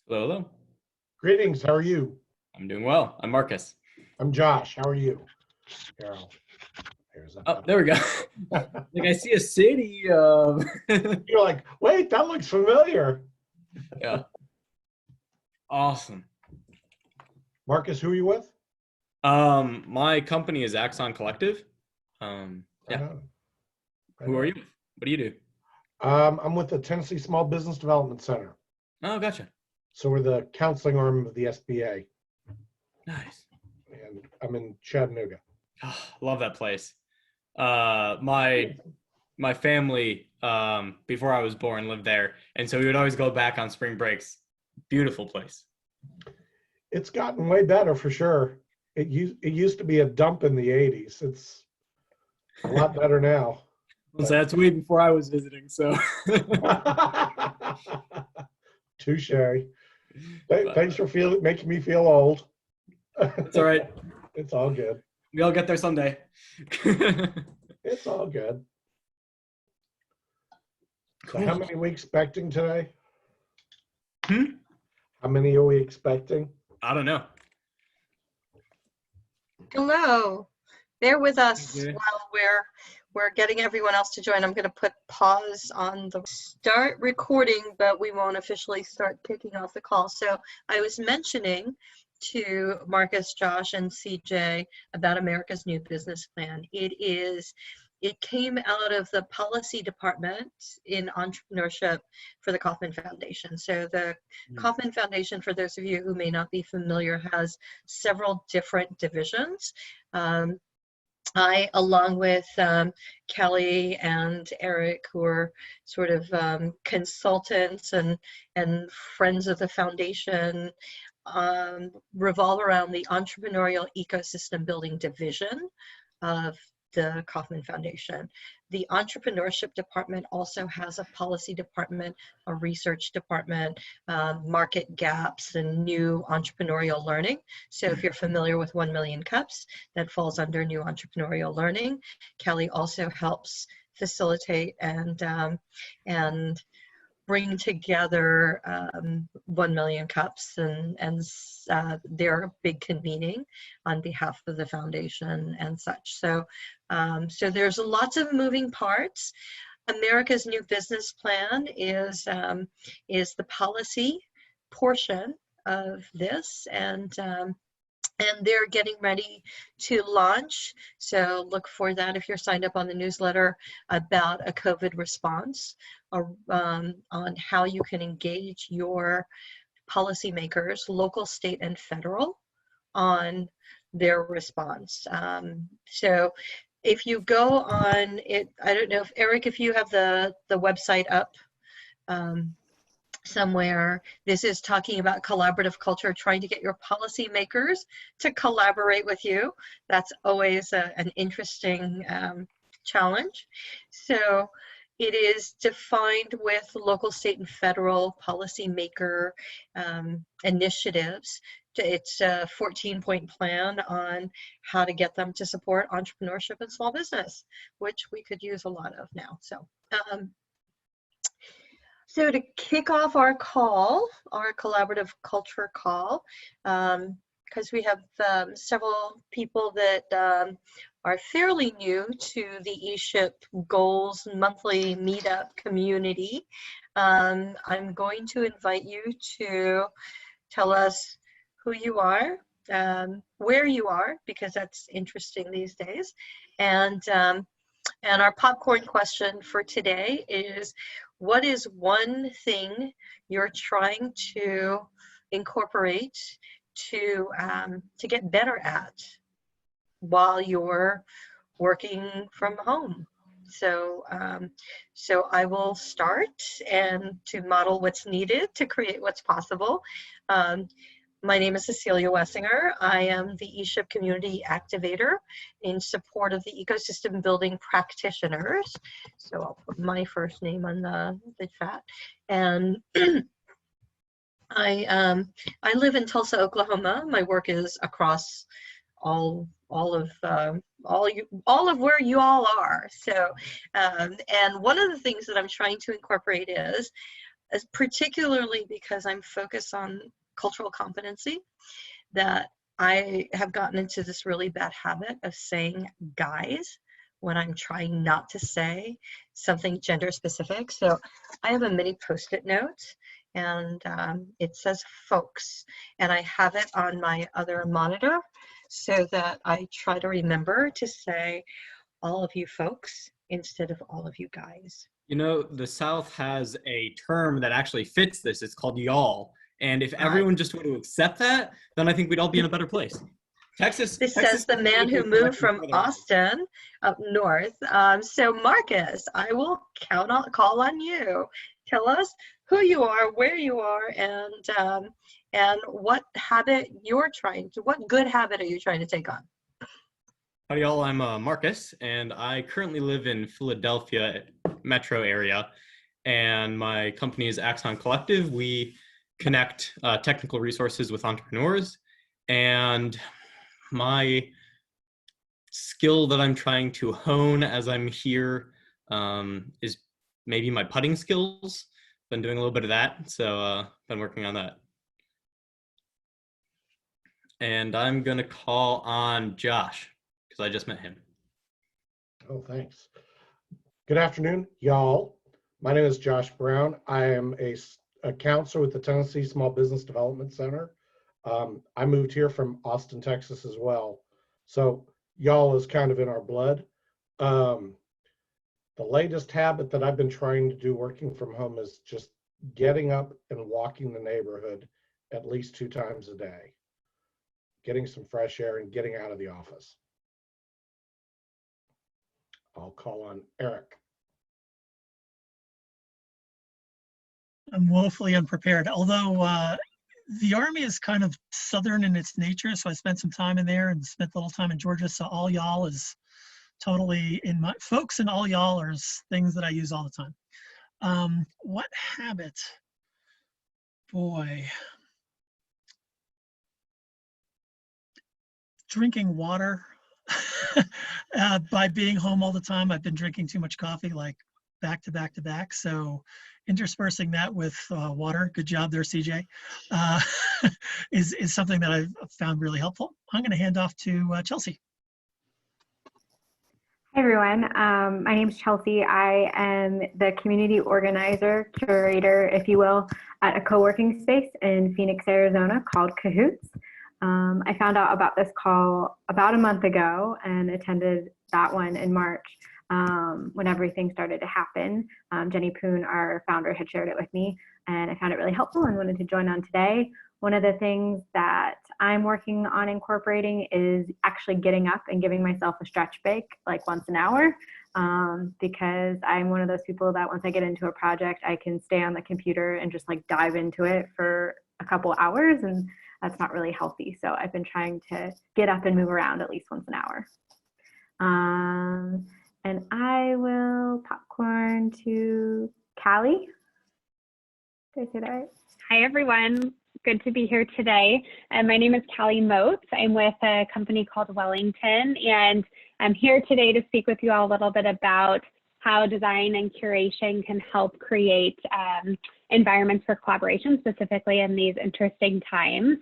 Hello, hello. Greetings, how are you? I'm doing well. I'm Marcus. I'm Josh, how are you? Carol, there's that Oh, there we go. better. Like I see a city. You're like, wait, that looks familiar. Yeah, awesome. Marcus, who are you with? My company is Axon Collective. Right Yeah. on, right Who are you on. with? What do you do? I'm with the Tennessee Small Business Development Center. Oh, gotcha. So we're the counseling arm of the SBA, Nice. and I'm in Chattanooga. Oh, love that place. My family, before I was born, lived there, and so we would always go back on spring breaks. Beautiful place. It's gotten way better for sure. It used to be a dump in the 80s. It's a lot better now. So that's way before I was visiting. So, Touche. but Thanks for making me feel old. it's all right. It's all good. We all get there someday. It's all good. So how Cool. many are we expecting today? Hmm? How many are we expecting? I don't know. Hello. Bear with us Yeah. while we're getting everyone else to join. I'm going to put pause on the start recording, but we won't officially start kicking off the call. So I was mentioning to Marcus, Josh, and CJ about America's New Business Plan. It came out of the policy department in entrepreneurship for the Kauffman Foundation. So the Kauffman Foundation, for those of you who may not be familiar, has several different divisions. I, along with Kelly and Eric, who are sort of consultants and friends of the foundation, revolve around the entrepreneurial ecosystem building division of the Kauffman Foundation. The entrepreneurship department also has a policy department, a research department, market gaps, and new entrepreneurial learning. So if you're familiar with 1 Million Cups, that falls under new entrepreneurial learning. Kelly also helps facilitate and bring together 1 Million Cups and their big convening on behalf of the foundation and such. So, so there's lots of moving parts. America's New Business Plan is the policy portion of this, and they're getting ready to launch. So look for that if you're signed up on the newsletter about a COVID response, on how you can engage your policymakers, local, state, and federal, on their response. So if you go on it, I don't know if Eric, if you have the website up somewhere. This is talking about collaborative culture, trying to get your policymakers to collaborate with you. That's always an interesting challenge. So it is defined with local, state, and federal policymaker initiatives. It's a 14-point plan on how to get them to support entrepreneurship and small business, which we could use a lot of now. So to kick off our call, our collaborative culture call, because we have several people that are fairly new to the ESHIP Goals monthly meetup community, I'm going to invite you to tell us who you are, where you are, because that's interesting these days, and our popcorn question for today is, what is one thing you're trying to incorporate to get better at while you're working from home? So, so I will start, and to model what's needed to create what's possible. My name is Cecilia Wessinger. I am the ESHIP Community Activator in support of the ecosystem building practitioners. So I'll put my first name on the chat. And I live in Tulsa, Oklahoma. My work is across all of where you all are. So, and one of the things that I'm trying to incorporate is particularly because I'm focused on cultural competency, that I have gotten into this really bad habit of saying guys when I'm trying not to say something gender specific. So I have a mini Post-it note, and it says folks, and I have it on my other monitor so that I try to remember to say all of you folks instead of all of you guys. You know, the South has a term that actually fits this. It's called y'all. And if everyone just were to accept that, then I think we'd all be in a better place. Texas. This Texas says the man who moved from Austin up north. So Marcus, I will call on you. Tell us who you are, where you are, and what habit what good habit are you trying to take on? Howdy y'all, I'm Marcus, and I currently live in Philadelphia metro area, and my company is Axon Collective. We connect technical resources with entrepreneurs, and my skill that I'm trying to hone as I'm here is maybe my putting skills. Been doing a little bit of that, so been working on that. And I'm gonna call on Josh, because I just met him. Oh, thanks. Good afternoon, y'all. My name is Josh Brown. I am a counselor with the Tennessee Small Business Development Center. I moved here from Austin, Texas as well. So y'all is kind of in our blood. The latest habit that I've been trying to do working from home is just getting up and walking the neighborhood at least 2 times a day, getting some fresh air and getting out of the office. I'll call on Eric. I'm woefully unprepared, although the Army is kind of Southern in its nature, so I spent some time in there and spent a little time in Georgia, so all y'all is totally in my, folks and all y'all are things that I use all the time. What habit? Boy. Drinking water. By being home all the time, I've been drinking too much coffee, like back to back to back. So interspersing that with water, good job there, CJ, is something that I've found really helpful. I'm going to hand off to Chelsea. Hi, everyone. My name is Chelsea. I am the community organizer, curator, if you will, at a co-working space in Phoenix, Arizona called Cahoots. I found out about this call about a month ago and attended that one in March when everything started to happen. Jenny Poon, our founder, had shared it with me, and I found it really helpful and wanted to join on today. One of the things that I'm working on incorporating is actually getting up and giving myself a stretch break like once an hour, because I'm one of those people that once I get into a project, I can stay on the computer and just like dive into it for a couple hours, and that's not really healthy. So I've been trying to get up and move around at least once an hour. And I will popcorn to Callie. Did I say that right? Hi, everyone. Good to be here today. My name is Callie Motes. I'm with a company called Wellington, and I'm here today to speak with you all a little bit about how design and curation can help create environments for collaboration, specifically in these interesting times.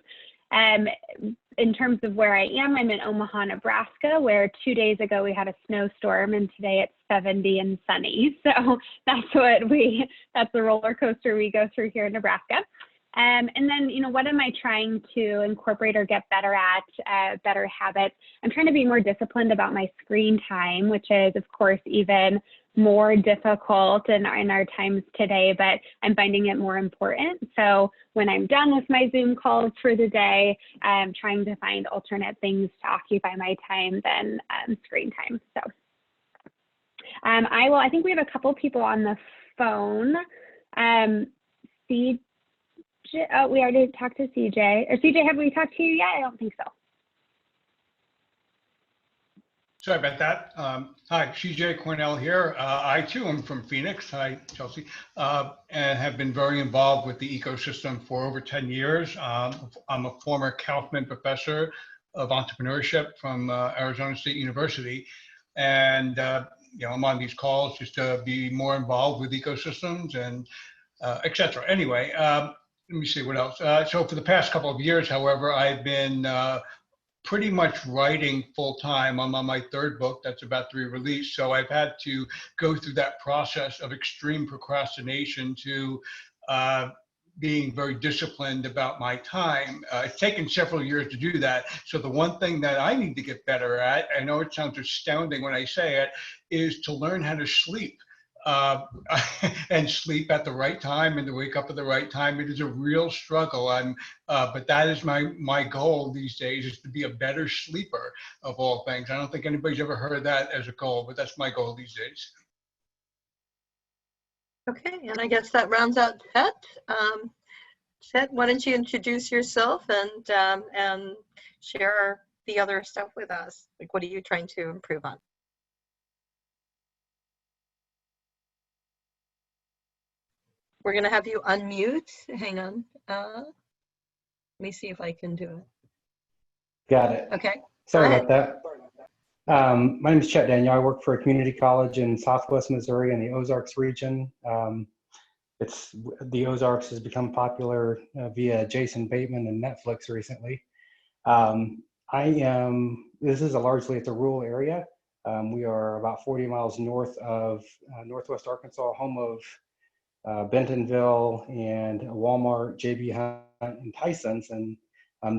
In terms of where I am, I'm in Omaha, Nebraska, where 2 days ago we had a snowstorm, and today it's 70 and sunny. So that's the roller coaster we go through here in Nebraska. And then, what am I trying to incorporate or get better at, better habits? I'm trying to be more disciplined about my screen time, which is, of course, even more difficult in our times today, but I'm finding it more important. So when I'm done with my Zoom calls for the day, I'm trying to find alternate things to occupy my time than screen time. So I think we have a couple people on the phone. CJ, oh, we already talked to CJ. Or CJ, have we talked to you yet? I don't think so. Sorry about that. Hi, CJ Cornell here. I too am from Phoenix. Hi, Chelsea, and have been very involved with the ecosystem for over 10 years. I'm a former Kaufman professor of entrepreneurship from Arizona State University. And I'm on these calls just to be more involved with ecosystems and etc. Anyway, let me see what else. So for the past couple of years, however, I've been pretty much writing full time. I'm on my third book that's about to be released. So I've had to go through that process of extreme procrastination to being very disciplined about my time. It's taken several years to do that. So the one thing that I need to get better at, I know it sounds astounding when I say it, is to learn how to sleep. And sleep at the right time and to wake up at the right time. It is a real struggle. But that is my goal these days, is to be a better sleeper of all things. I don't think anybody's ever heard that as a goal, but that's my goal these days. Okay, and I guess that rounds out Chet. Chet, why don't you introduce yourself and share the other stuff with us? Like, what are you trying to improve on? We're going to have you unmute. Hang on. Let me see if I can do it. Got it. Okay. Sorry about that. My name is Chet Daniel. I work for a community college in Southwest Missouri in the Ozarks region. The Ozarks has become popular via Jason Bateman and Netflix recently. This is it's a rural area. We are about 40 miles north of Northwest Arkansas, home of Bentonville and Walmart, JB Hunt, and Tyson's. And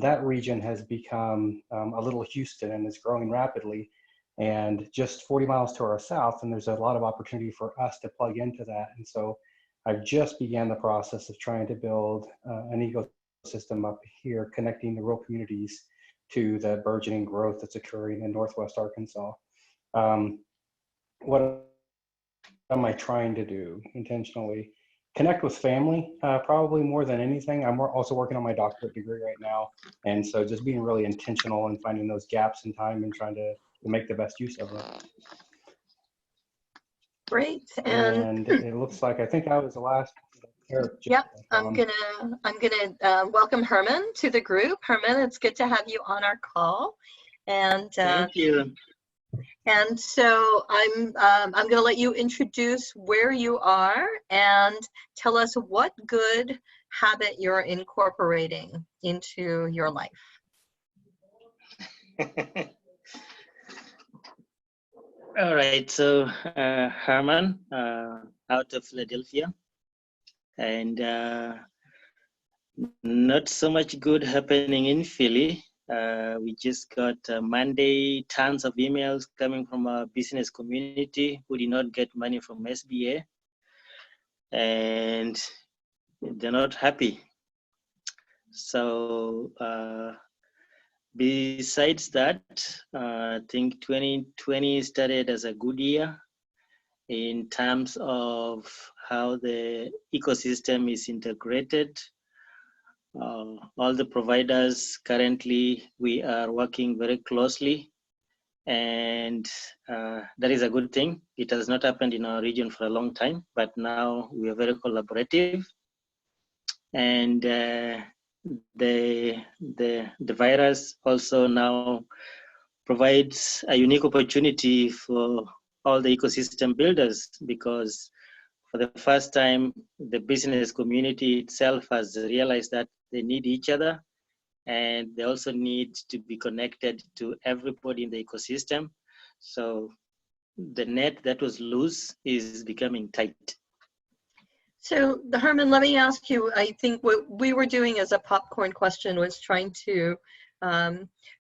that region has become a little Houston and is growing rapidly. And just 40 miles to our south, and there's a lot of opportunity for us to plug into that. And so I've just began the process of trying to build an ecosystem up here, connecting the rural communities to the burgeoning growth that's occurring in Northwest Arkansas. What am I trying to do intentionally? Connect with family, probably more than anything. I'm also working on my doctorate degree right now. And so just being really intentional and finding those gaps in time and trying to make the best use of them. Great. And it looks like, I think I was the last. Yep, I'm gonna welcome Herman to the group. Herman, it's good to have you on our call. And thank you. And so I'm going to let you introduce where you are and tell us what good habit you're incorporating into your life. All right, so Herman, out of Philadelphia, and not so much good happening in Philly. We just got Monday tons of emails coming from our business community who did not get money from SBA, and they're not happy. So besides that, I think 2020 started as a good year in terms of how the ecosystem is integrated. All the providers currently, we are working very closely, and that is a good thing. It has not happened in our region for a long time, but now we are very collaborative. And the virus also now provides a unique opportunity for all the ecosystem builders, because for the first time, the business community itself has realized that they need each other, and they also need to be connected to everybody in the ecosystem. So the net that was loose is becoming tight. So Herman, let me ask you, I think what we were doing as a popcorn question was trying to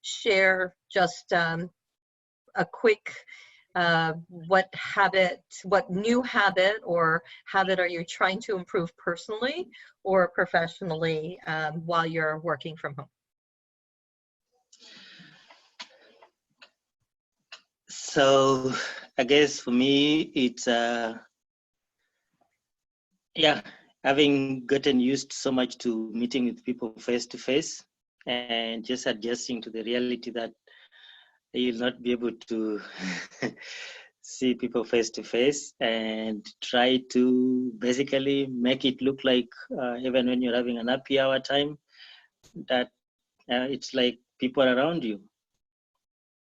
share just a quick what new habit or habit are you trying to improve personally or professionally while you're working from home? So I guess for me, it's having gotten used so much to meeting with people face to face and just adjusting to the reality that you'll not be able to see people face to face, and try to basically make it look like even when you're having an happy hour time, that it's like people around you.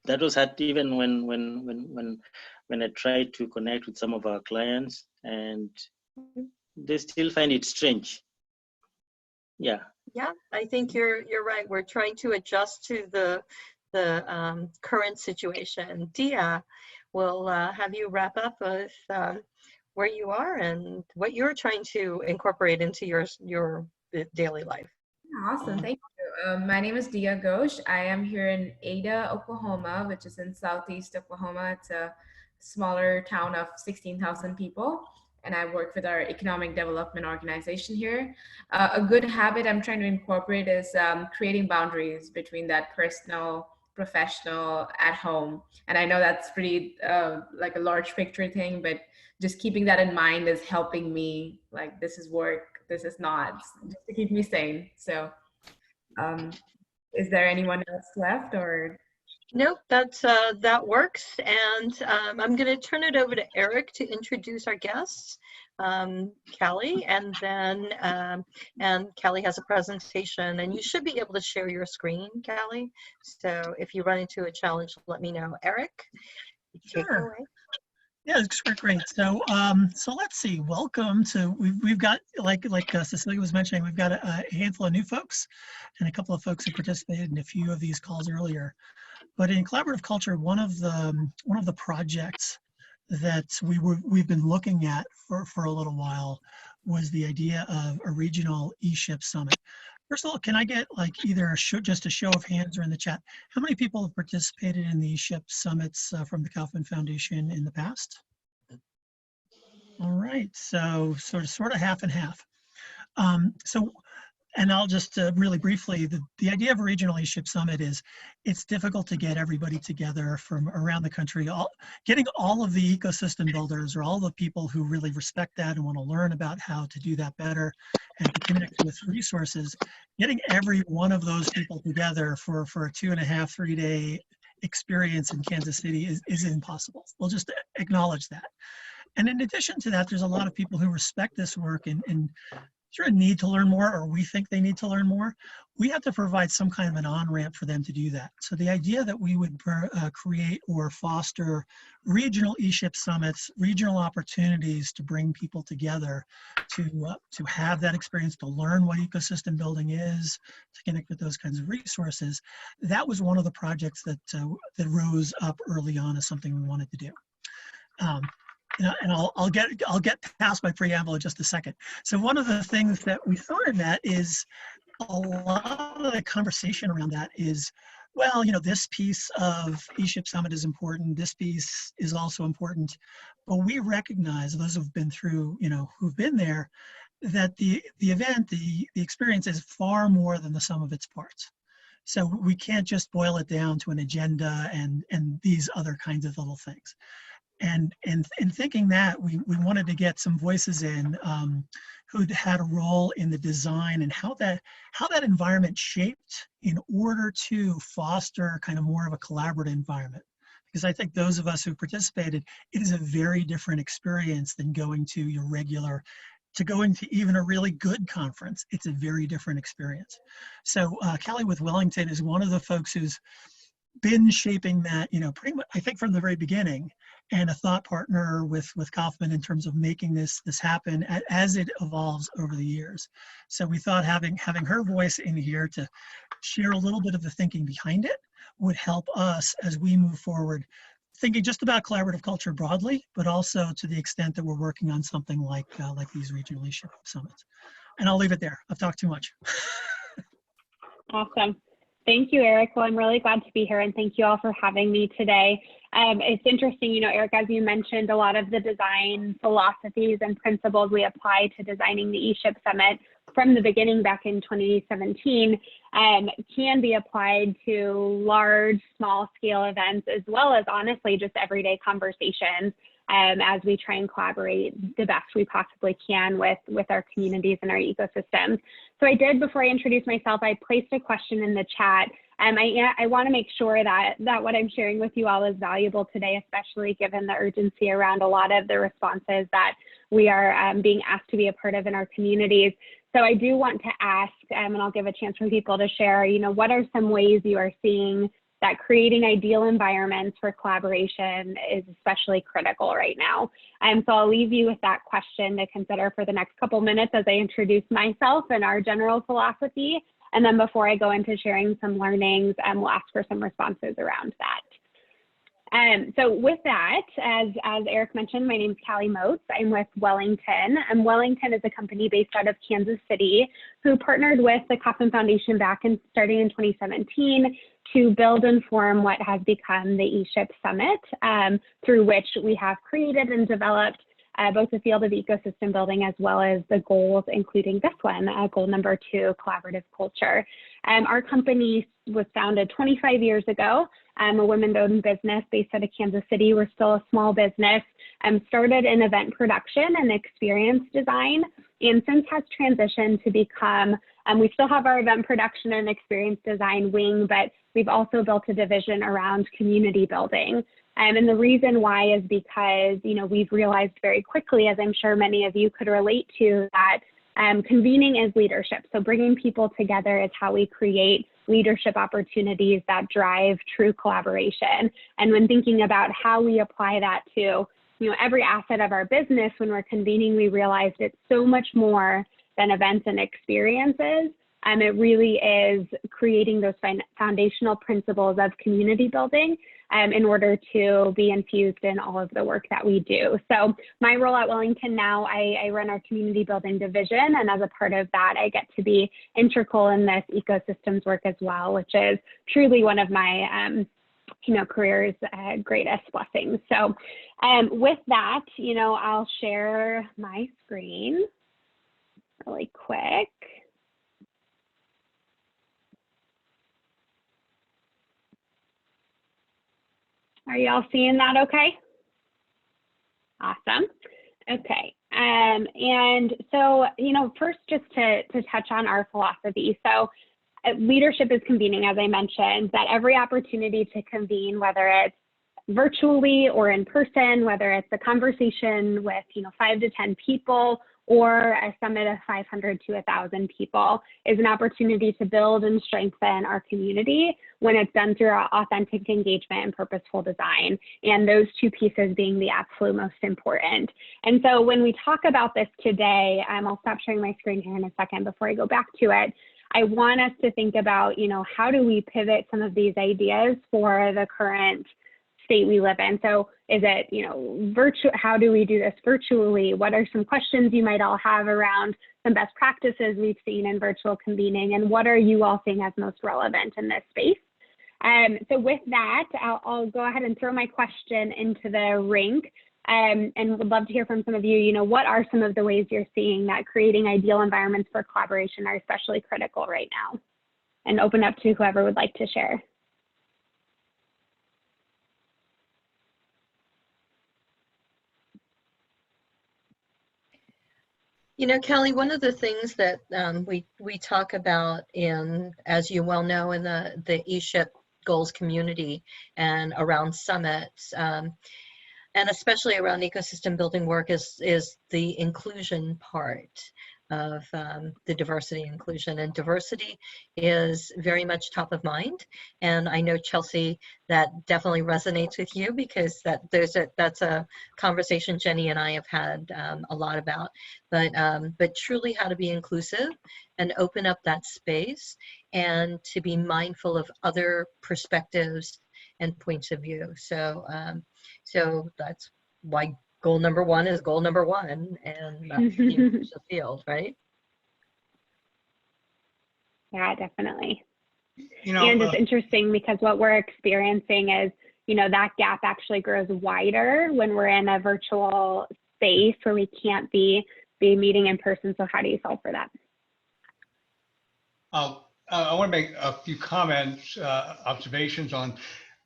That was hard even when I tried to connect with some of our clients, and they still find it strange. Yeah. Yeah, I think you're right. We're trying to adjust to the current situation. Dia, we'll have you wrap up with where you are and what you're trying to incorporate into your daily life. Awesome, thank you. My name is Dia Ghosh. I am here in Ada, Oklahoma, which is in southeast Oklahoma. It's a smaller town of 16,000 people, and I work with our economic development organization here. A good habit I'm trying to incorporate is creating boundaries between that personal, professional, at home. And I know that's pretty like a large picture thing, but just keeping that in mind is helping me, like, this is work, this is not, just to keep me sane. So is there anyone else left, or? Nope, that works. And I'm going to turn it over to Eric to introduce our guests, Callie, and then and Callie has a presentation, and you should be able to share your screen, Callie. So if you run into a challenge, let me know. Eric, take it away. Yeah, it's great. So, so let's see. Welcome to. We've got like Cecilia was mentioning, we've got a handful of new folks, and a couple of folks who participated in a few of these calls earlier. But in collaborative culture, one of the projects that we've been looking at for a little while was the idea of a regional ESHIP summit. First of all, can I get like either just a show of hands or in the chat, how many people have participated in the ESHIP summits from the Kaufman Foundation in the past? All right, so sort of half and half. And I'll just really briefly, the idea of a regional ESHIP summit is it's difficult to get everybody together from around the country. Getting all of the ecosystem builders or all the people who really respect that and want to learn about how to do that better and to connect with resources, getting every one of those people together for a 2.5, 3 day experience in Kansas City is impossible. We'll just acknowledge that. And in addition to that, there's a lot of people who respect this work and sort of need to learn more, or we think they need to learn more. We have to provide some kind of an on-ramp for them to do that. So the idea that we would create or foster regional ESHIP summits, regional opportunities to bring people together to have that experience, to learn what ecosystem building is, to connect with those kinds of resources, that was one of the projects that rose up early on as something we wanted to do. And I'll get past my preamble in just a second. So one of the things that we saw in that is a lot of the conversation around that is, well, you know, this piece of ESHIP Summit is important. This piece is also important. But we recognize, those who've been through, you know, who've been there, that the event, the experience is far more than the sum of its parts. So we can't just boil it down to an agenda and these other kinds of little things. And in thinking that, we wanted to get some voices in who'd had a role in the design and how that environment shaped in order to foster kind of more of a collaborative environment. Because I think those of us who participated, it is a very different experience than going to your regular, to going to even a really good conference. It's a very different experience. So Callie with Wellington is one of the folks who's been shaping that, you know, pretty much, I think, from the very beginning, and a thought partner with Kaufman in terms of making this happen as it evolves over the years. So we thought having her voice in here to share a little bit of the thinking behind it would help us as we move forward, thinking just about collaborative culture broadly, but also to the extent that we're working on something like these regional ESHIP summits. And I'll leave it there. I've talked too much. Awesome. Thank you, Eric. Well, I'm really glad to be here, and thank you all for having me today. It's interesting, you know, Eric, as you mentioned, a lot of the design philosophies and principles we apply to designing the ESHIP Summit from the beginning back in 2017 can be applied to large, small-scale events, as well as, honestly, just everyday conversations as we try and collaborate the best we possibly can with our communities and our ecosystems. So I did, before I introduce myself, I placed a question in the chat. I want to make sure that what I'm sharing with you all is valuable today, especially given the urgency around a lot of the responses that we are being asked to be a part of in our communities. So I do want to ask, and I'll give a chance for people to share, you know, what are some ways you are seeing that creating ideal environments for collaboration is especially critical right now. So I'll leave you with that question to consider for the next couple minutes as I introduce myself and our general philosophy. And then before I go into sharing some learnings, we'll ask for some responses around that. So with that, as Eric mentioned, my name is Callie Moats. I'm with Wellington, and Wellington is a company based out of Kansas City who partnered with the Kauffman Foundation starting in 2017 to build and form what has become the ESHIP Summit, through which we have created and developed both the field of ecosystem building as well as the goals, including this one, goal number 2, collaborative culture. Our company was founded 25 years ago, a women-owned business based out of Kansas City. We're still a small business, started in event production and experience design, and since has transitioned to become, we still have our event production and experience design wing, but we've also built a division around community building. And the reason why is because, we've realized very quickly, as I'm sure many of you could relate to, that convening is leadership. So bringing people together is how we create leadership opportunities that drive true collaboration. And when thinking about how we apply that to, every asset of our business, when we're convening, we realized it's so much more than events and experiences. It really is creating those foundational principles of community building in order to be infused in all of the work that we do. So my role at Wellington now, I run our community building division, and as a part of that, I get to be integral in this ecosystems work as well, which is truly one of my career's greatest blessings. So with that, I'll share my screen really quick. Are y'all seeing that okay? Awesome. Okay. And so, first just to touch on our philosophy. So leadership is convening, as I mentioned, that every opportunity to convene, whether it's virtually or in person, whether it's a conversation with, 5 to 10 people or a summit of 500 to 1,000 people, is an opportunity to build and strengthen our community when it's done through our authentic engagement and purposeful design, and those two pieces being the absolute most important. And so when we talk about this today, I'll stop sharing my screen here in a second before I go back to it. I want us to think about, how do we pivot some of these ideas for the current state we live in? So is it, virtual? How do we do this virtually? What are some questions you might all have around some best practices we've seen in virtual convening, and what are you all seeing as most relevant in this space? So with that, I'll go ahead and throw my question into the rink, and would love to hear from some of you, what are some of the ways you're seeing that creating ideal environments for collaboration are especially critical right now? And open up to whoever would like to share. Kelly, one of the things that we talk about in, as you well know, in the ESHIP goals community and around summits, and especially around ecosystem building work is the inclusion part of the diversity inclusion, and diversity is very much top of mind. And I know, Chelsea, that definitely resonates with you, because that's a conversation Jenny and I have had a lot about, but truly how to be inclusive and open up that space and to be mindful of other perspectives and points of view. So so that's why goal number 1 is goal number 1, and that's the inclusive field, right? Yeah, definitely. And it's interesting because what we're experiencing is, that gap actually grows wider when we're in a virtual space where we can't be meeting in person. So how do you solve for that? I want to make a few comments, observations on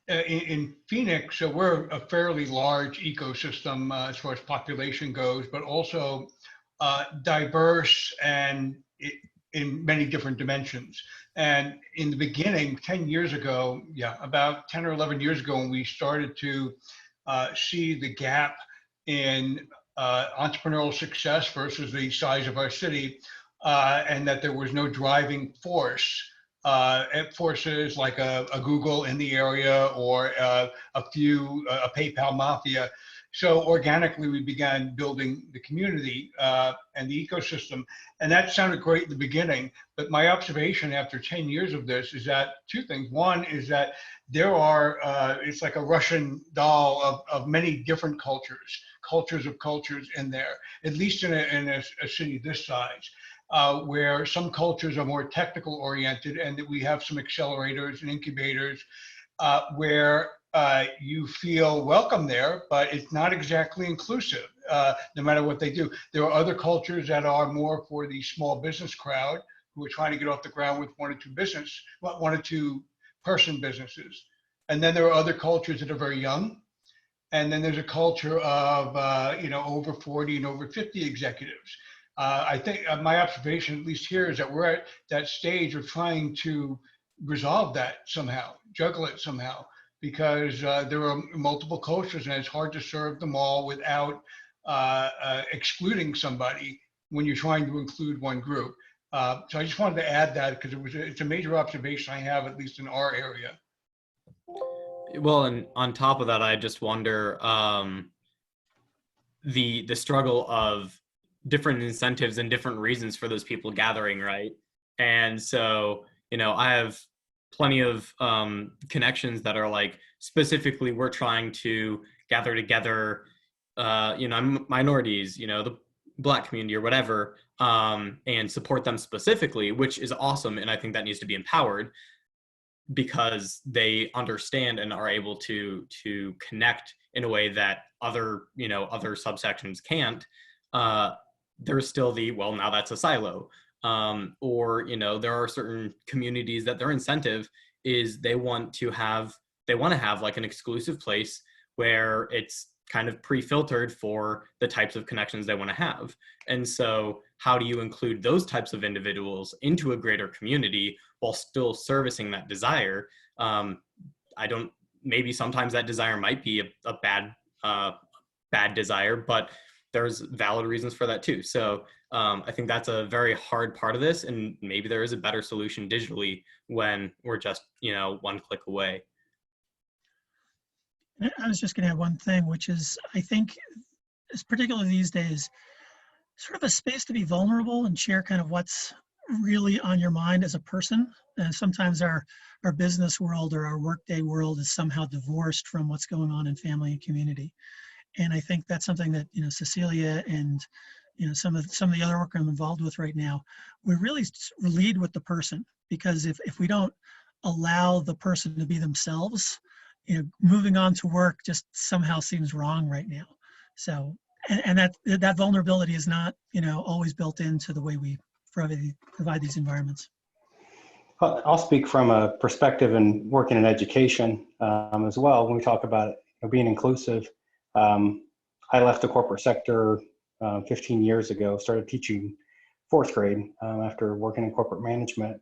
in Phoenix. So we're a fairly large ecosystem as far as population goes, but also diverse and in many different dimensions. And in the beginning, 10 years ago, about 10 or 11 years ago, when we started to see the gap in entrepreneurial success versus the size of our city, and that there was no driving force forces like a Google in the area or a PayPal mafia. So organically, we began building the community and the ecosystem. And that sounded great in the beginning. But my observation after 10 years of this is that two things. One is that there are, it's like a Russian doll of many different cultures of cultures in there, at least in a city this size. Where some cultures are more technical oriented, and that we have some accelerators and incubators where you feel welcome there, but it's not exactly inclusive, no matter what they do. There are other cultures that are more for the small business crowd who are trying to get off the ground with one or two person businesses. And then there are other cultures that are very young. And then there's a culture of, over 40 and over 50 executives. I think my observation, at least here, is that we're at that stage of trying to resolve that somehow, juggle it somehow, because there are multiple cultures and it's hard to serve them all without excluding somebody when you're trying to include one group. So I just wanted to add that because it's a major observation I have, at least in our area. Well, and on top of that, I just wonder the struggle of different incentives and different reasons for those people gathering, right? And so, I have plenty of connections that are like, specifically, we're trying to gather together, minorities, the Black community or whatever, and support them specifically, which is awesome. And I think that needs to be empowered because they understand and are able to connect in a way that other subsections can't. There's still now that's a silo. Or there are certain communities that their incentive is they want to have like an exclusive place where it's kind of pre-filtered for the types of connections they want to have. And so how do you include those types of individuals into a greater community while still servicing that desire? Maybe sometimes that desire might be a bad desire, but there's valid reasons for that too. So I think that's a very hard part of this, and maybe there is a better solution digitally when we're just, one click away. I was just going to add one thing, which is I think, particularly these days, sort of a space to be vulnerable and share kind of what's really on your mind as a person. Sometimes our business world or our workday world is somehow divorced from what's going on in family and community. And I think that's something that, Cecilia and, some of the other work I'm involved with right now, we really lead with the person, because if we don't allow the person to be themselves, moving on to work just somehow seems wrong right now. So, and that vulnerability is not, always built into the way we provide these environments. I'll speak from a perspective in working in education as well. When we talk about being inclusive, I left the corporate sector 15 years ago, started teaching fourth grade after working in corporate management,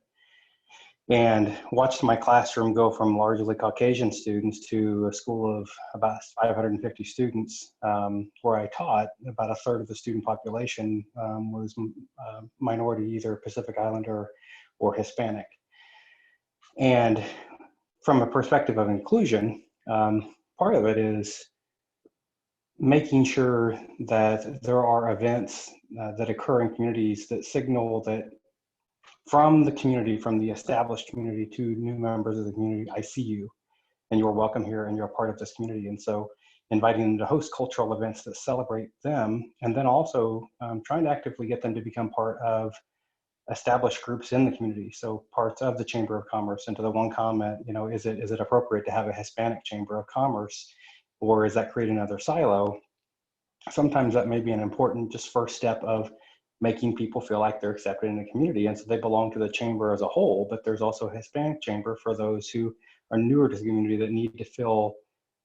and watched my classroom go from largely Caucasian students to a school of about 550 students, where I taught. About a third of the student population was minority, either Pacific Islander or Hispanic. And from a perspective of inclusion, part of it is making sure that there are events that occur in communities that signal that from the community, from the established community to new members of the community, I see you and you're welcome here and you're a part of this community. And so inviting them to host cultural events that celebrate them, and then also trying to actively get them to become part of established groups in the community. So parts of the Chamber of Commerce. And to the one comment, is it appropriate to have a Hispanic Chamber of Commerce, or is that creating another silo? Sometimes that may be an important just first step of making people feel like they're accepted in the community. And so they belong to the chamber as a whole, but there's also a Hispanic chamber for those who are newer to the community that need to feel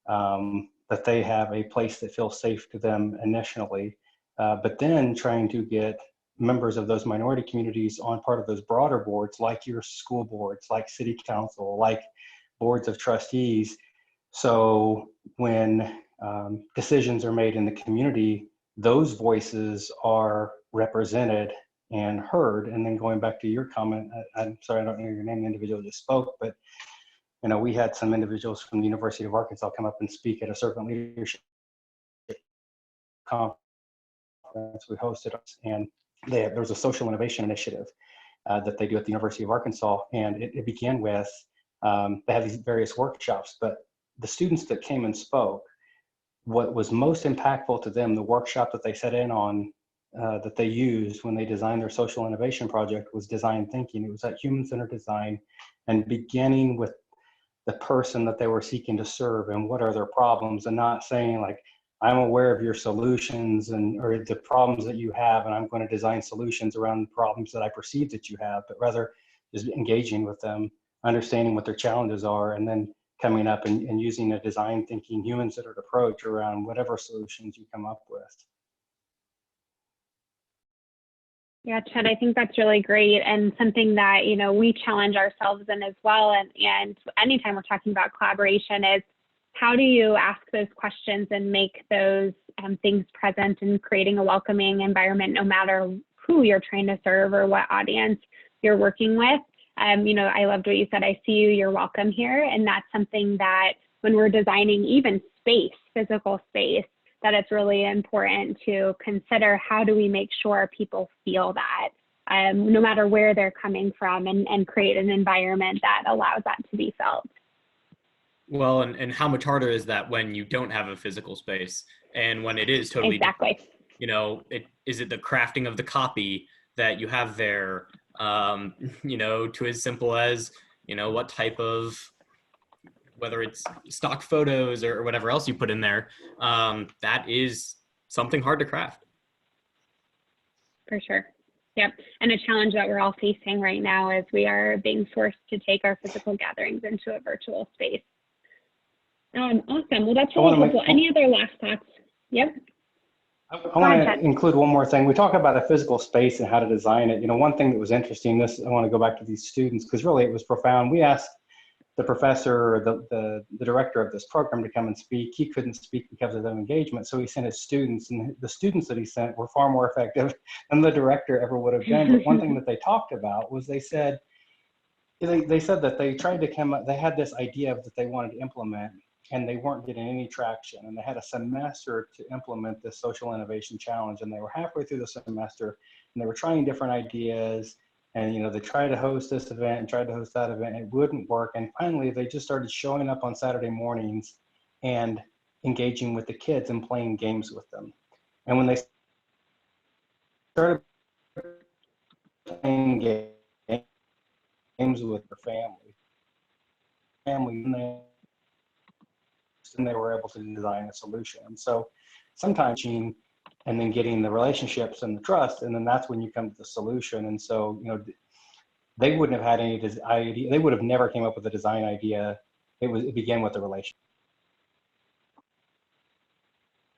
that they have a place that feels safe to them initially, but then trying to get members of those minority communities on part of those broader boards, like your school boards, like city council, like boards of trustees. So when decisions are made in the community, those voices are represented and heard. And then going back to your comment, I'm sorry, I don't know your name, the individual that just spoke, but we had some individuals from the University of Arkansas come up and speak at a servant leadership conference we hosted, and there was a social innovation initiative that they do at the University of Arkansas, and it began with they have these various workshops, but the students that came and spoke, what was most impactful to them, the workshop that they set in on, that they used when they designed their social innovation project, was design thinking. It was that human-centered design, and beginning with the person that they were seeking to serve and what are their problems, and not saying like, I'm aware of your solutions or the problems that you have, and I'm going to design solutions around the problems that I perceive that you have, but rather just engaging with them, understanding what their challenges are, and then coming up and using a design thinking, human-centered approach around whatever solutions you come up with. Yeah, Chet, I think that's really great, and something that, we challenge ourselves in as well. And anytime we're talking about collaboration is, how do you ask those questions and make those things present and creating a welcoming environment, no matter who you're trying to serve or what audience you're working with? I loved what you said, I see you, you're welcome here. And that's something that when we're designing even space, physical space, that it's really important to consider, how do we make sure people feel that no matter where they're coming from, and create an environment that allows that to be felt. Well, and how much harder is that when you don't have a physical space, and when it is totally exactly different? Is it the crafting of the copy that you have there, to as simple as, what type of, whether it's stock photos or whatever else you put in there, that is something hard to craft. For sure. Yep. And a challenge that we're all facing right now is we are being forced to take our physical gatherings into a virtual space. Awesome. Well, that's really helpful. Any other last thoughts? Yep. I want to include one more thing. We talk about a physical space and how to design it. One thing that was interesting, I want to go back to these students, because really it was profound. We asked the professor, or the director of this program, to come and speak. He couldn't speak because of the engagement, so he sent his students, and the students that he sent were far more effective than the director ever would have done. But one thing that they talked about was they said that they tried to come up, they had this idea that they wanted to implement, and they weren't getting any traction, and they had a semester to implement this social innovation challenge, and they were halfway through the semester, and they were trying different ideas, and they tried to host this event and tried to host that event, and it wouldn't work. And finally they just started showing up on Saturday mornings and engaging with the kids and playing games with them. And when they started playing games with their family, and they were able to design a solution. And so sometimes, and then getting the relationships and the trust, and then that's when you come to the solution. And so, they wouldn't have had any idea, they would have never came up with a design idea. It began with the relationship.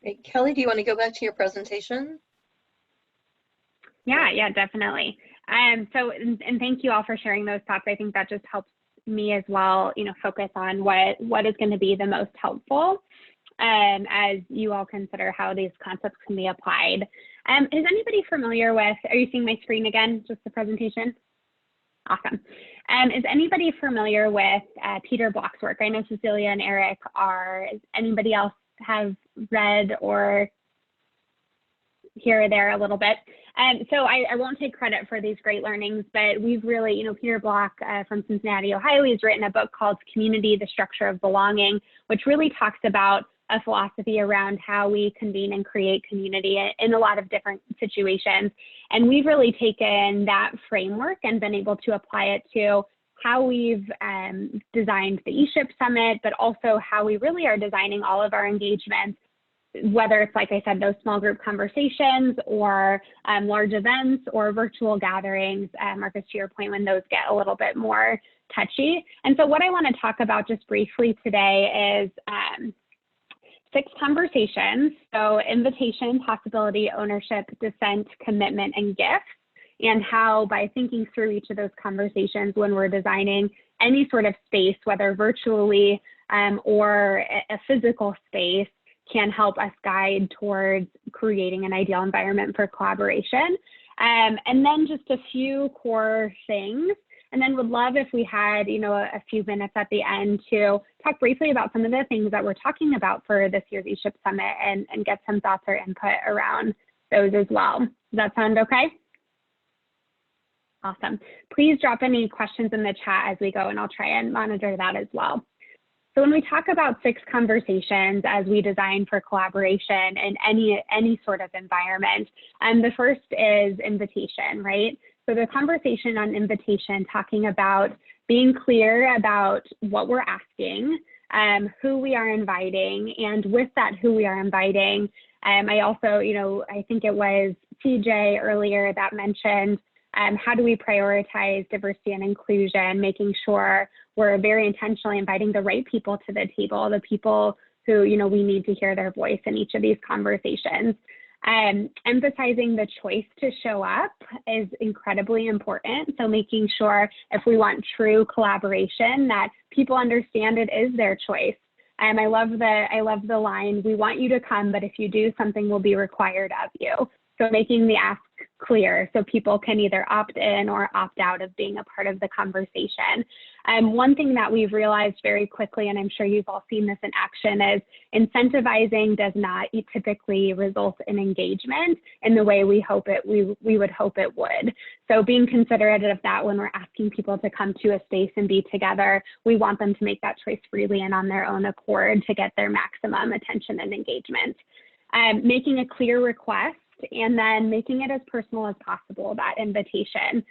Great. Kelly, do you want to go back to your presentation? Yeah, definitely. And thank you all for sharing those thoughts. I think that just helps me as well, focus on what is going to be the most helpful as you all consider how these concepts can be applied. Is anybody familiar with, are you seeing my screen again, just the presentation? Awesome. Is anybody familiar with Peter Block's work? I know Cecilia and Eric are. Does anybody else have read or here or there a little bit? So I won't take credit for these great learnings, but we've really, Peter Block from Cincinnati, Ohio, he's written a book called Community, the Structure of Belonging, which really talks about a philosophy around how we convene and create community in a lot of different situations. And we've really taken that framework and been able to apply it to how we've designed the ESHIP Summit, but also how we really are designing all of our engagements, whether it's, like I said, those small group conversations or large events or virtual gatherings, Marcus, to your point, when those get a little bit more touchy. And so what I want to talk about just briefly today is 6 conversations. So invitation, possibility, ownership, dissent, commitment, and gift. And how by thinking through each of those conversations when we're designing any sort of space, whether virtually or a physical space, can help us guide towards creating an ideal environment for collaboration. And then just a few core things. And then would love if we had, a few minutes at the end to talk briefly about some of the things that we're talking about for this year's ESHIP Summit and get some thoughts or input around those as well. Does that sound okay? Awesome. Please drop any questions in the chat as we go, and I'll try and monitor that as well. So when we talk about 6 conversations as we design for collaboration in any sort of environment, the first is invitation, right? So the conversation on invitation, talking about being clear about what we're asking, who we are inviting, and with that who we are inviting. I also, I think it was TJ earlier that mentioned how do we prioritize diversity and inclusion, making sure we're very intentionally inviting the right people to the table, the people who, we need to hear their voice in each of these conversations. Emphasizing the choice to show up is incredibly important. So making sure if we want true collaboration that people understand it is their choice. I love the line, we want you to come, but if you do, something will be required of you. So making the ask clear so people can either opt in or opt out of being a part of the conversation. One thing that we've realized very quickly, and I'm sure you've all seen this in action, is incentivizing does not typically result in engagement in the way we would hope it would. So being considerate of that when we're asking people to come to a space and be together, we want them to make that choice freely and on their own accord to get their maximum attention and engagement. Making a clear request, and then making it as personal as possible, that invitation.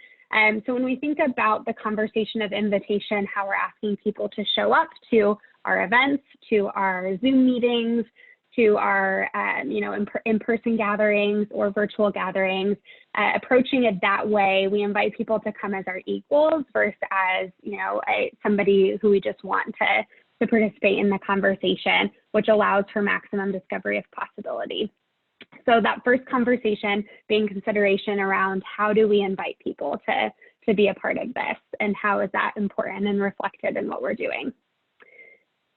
So when we think about the conversation of invitation, how we're asking people to show up to our events, to our Zoom meetings, to our in-person gatherings or virtual gatherings, approaching it that way, we invite people to come as our equals versus as somebody who we just want to participate in the conversation, which allows for maximum discovery of possibility. So that first conversation being consideration around how do we invite people to be a part of this, and how is that important and reflected in what we're doing.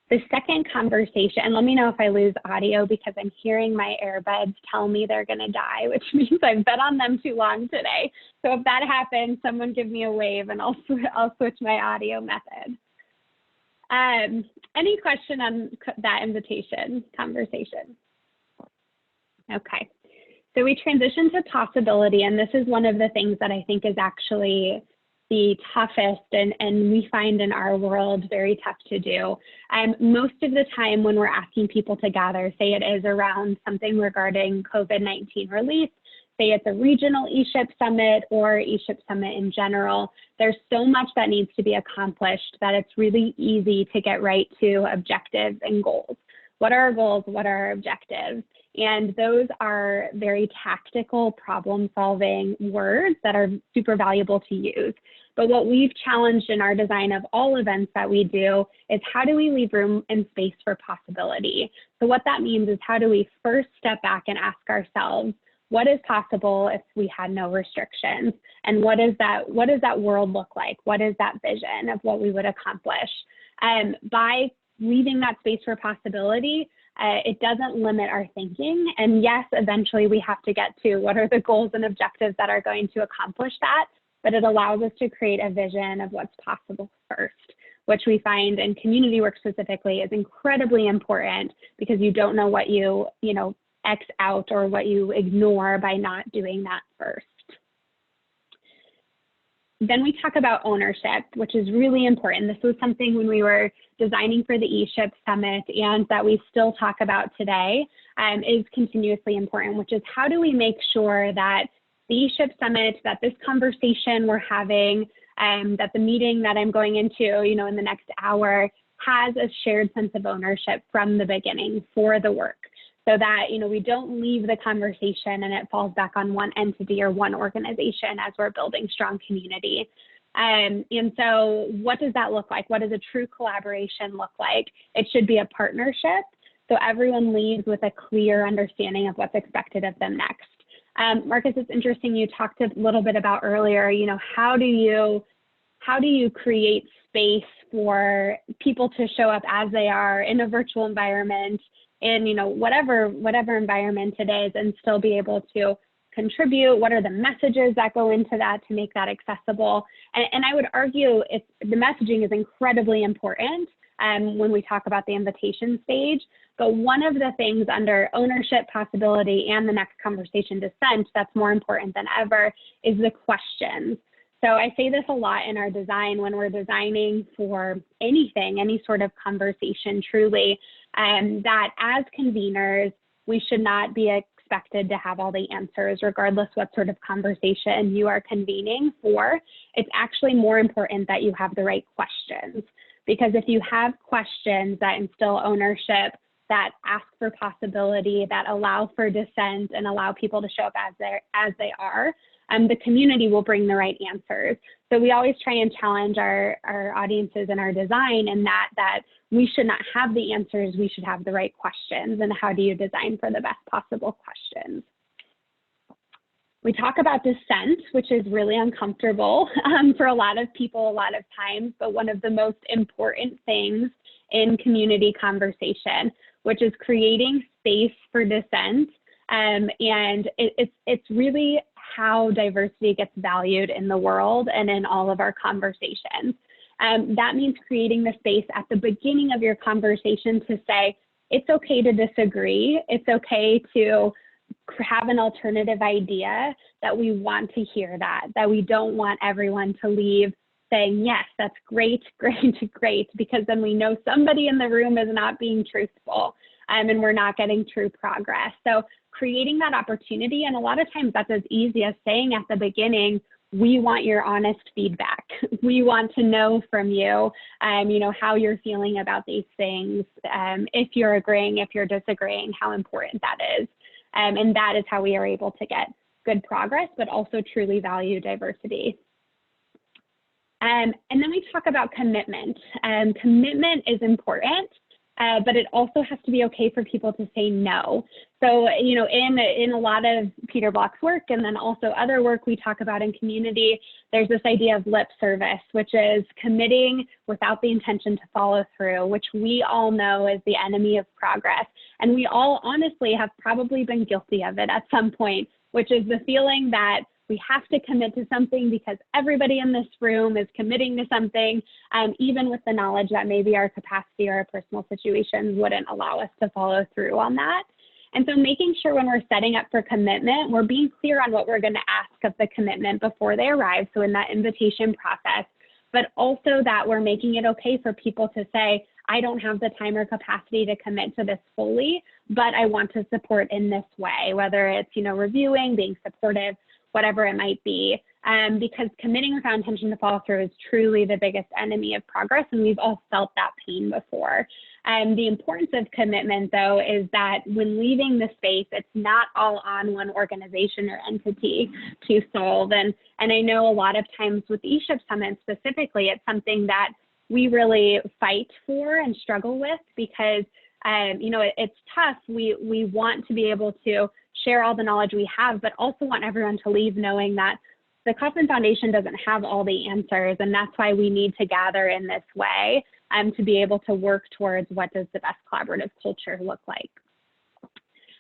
The second conversation, and let me know if I lose audio because I'm hearing my earbuds tell me they're going to die, which means I've been on them too long today. So if that happens, someone give me a wave and I'll switch my audio method. Any question on that invitation conversation? Okay, so we transition to possibility, and this is one of the things that I think is actually the toughest and we find in our world very tough to do. Most of the time when we're asking people to gather, say it is around something regarding COVID-19 relief, say it's a regional ESHIP summit or ESHIP summit in general, there's so much that needs to be accomplished that it's really easy to get right to objectives and goals. What are our goals? What are our objectives? And those are very tactical problem-solving words that are super valuable to use. But what we've challenged in our design of all events that we do is how do we leave room and space for possibility? So what that means is how do we first step back and ask ourselves, what is possible if we had no restrictions? And what does that world look like? What is that vision of what we would accomplish? By leaving that space for possibility, it doesn't limit our thinking. And yes, eventually we have to get to what are the goals and objectives that are going to accomplish that, but it allows us to create a vision of what's possible first, which we find in community work specifically is incredibly important because you don't know what you X out or what you ignore by not doing that first. Then we talk about ownership, which is really important. This was something when we were designing for the ESHIP Summit and that we still talk about today is continuously important, which is how do we make sure that the ESHIP Summit, that this conversation we're having, that the meeting that I'm going into, in the next hour has a shared sense of ownership from the beginning for the work. So that, we don't leave the conversation and it falls back on one entity or one organization as we're building strong community. And so what does that look like? What does a true collaboration look like? It should be a partnership. So everyone leaves with a clear understanding of what's expected of them next. Marcus, it's interesting, you talked a little bit about earlier, how do you create space for people to show up as they are in a virtual environment, in whatever environment it is, and still be able to contribute? What are the messages that go into that to make that accessible? And I would argue the messaging is incredibly important when we talk about the invitation stage. But one of the things under ownership, possibility, and the next conversation, dissent, that's more important than ever is the questions. So I say this a lot in our design when we're designing for anything, any sort of conversation truly, that as conveners, we should not be expected to have all the answers, regardless what sort of conversation you are convening for. It's actually more important that you have the right questions, because if you have questions that instill ownership, that ask for possibility, that allow for dissent and allow people to show up as they are, the community will bring the right answers. So we always try and challenge our audiences in our design, and that we should not have the answers, we should have the right questions. And how do you design for the best possible questions? We talk about dissent, which is really uncomfortable for a lot of people a lot of times, but one of the most important things in community conversation, which is creating space for dissent. And it's really how diversity gets valued in the world and in all of our conversations. That means creating the space at the beginning of your conversation to say, it's okay to disagree. It's okay to have an alternative idea, that we want to hear that we don't want everyone to leave saying, yes, that's great, great, great, because then we know somebody in the room is not being truthful and we're not getting true progress. So creating that opportunity, and a lot of times that's as easy as saying at the beginning, we want your honest feedback. We want to know from you, how you're feeling about these things, if you're agreeing, if you're disagreeing, how important that is. And that is how we are able to get good progress, but also truly value diversity. And then we talk about commitment. Commitment is important, but it also has to be okay for people to say no. So, in a lot of Peter Block's work, and then also other work we talk about in community, there's this idea of lip service, which is committing without the intention to follow through, which we all know is the enemy of progress. And we all honestly have probably been guilty of it at some point, which is the feeling that we have to commit to something because everybody in this room is committing to something, even with the knowledge that maybe our capacity or our personal situations wouldn't allow us to follow through on that. And so making sure when we're setting up for commitment, we're being clear on what we're going to ask of the commitment before they arrive, so in that invitation process, but also that we're making it okay for people to say, I don't have the time or capacity to commit to this fully, but I want to support in this way, whether it's, reviewing, being supportive, whatever it might be, because committing without intention to follow through is truly the biggest enemy of progress, and we've all felt that pain before. The importance of commitment, though, is that when leaving the space, it's not all on one organization or entity to solve. And I know a lot of times with ESHIP Summit specifically, it's something that we really fight for and struggle with because, it's tough. We want to be able to share all the knowledge we have, but also want everyone to leave knowing that the Kauffman Foundation doesn't have all the answers, and that's why we need to gather in this way to be able to work towards what does the best collaborative culture look like.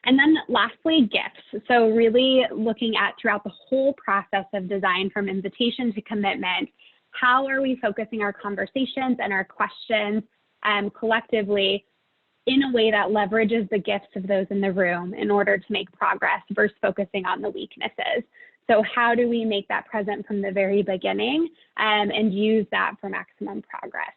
And then lastly, gifts. So really looking at throughout the whole process of design from invitation to commitment, how are we focusing our conversations and our questions collectively in a way that leverages the gifts of those in the room in order to make progress versus focusing on the weaknesses. So how do we make that present from the very beginning and use that for maximum progress?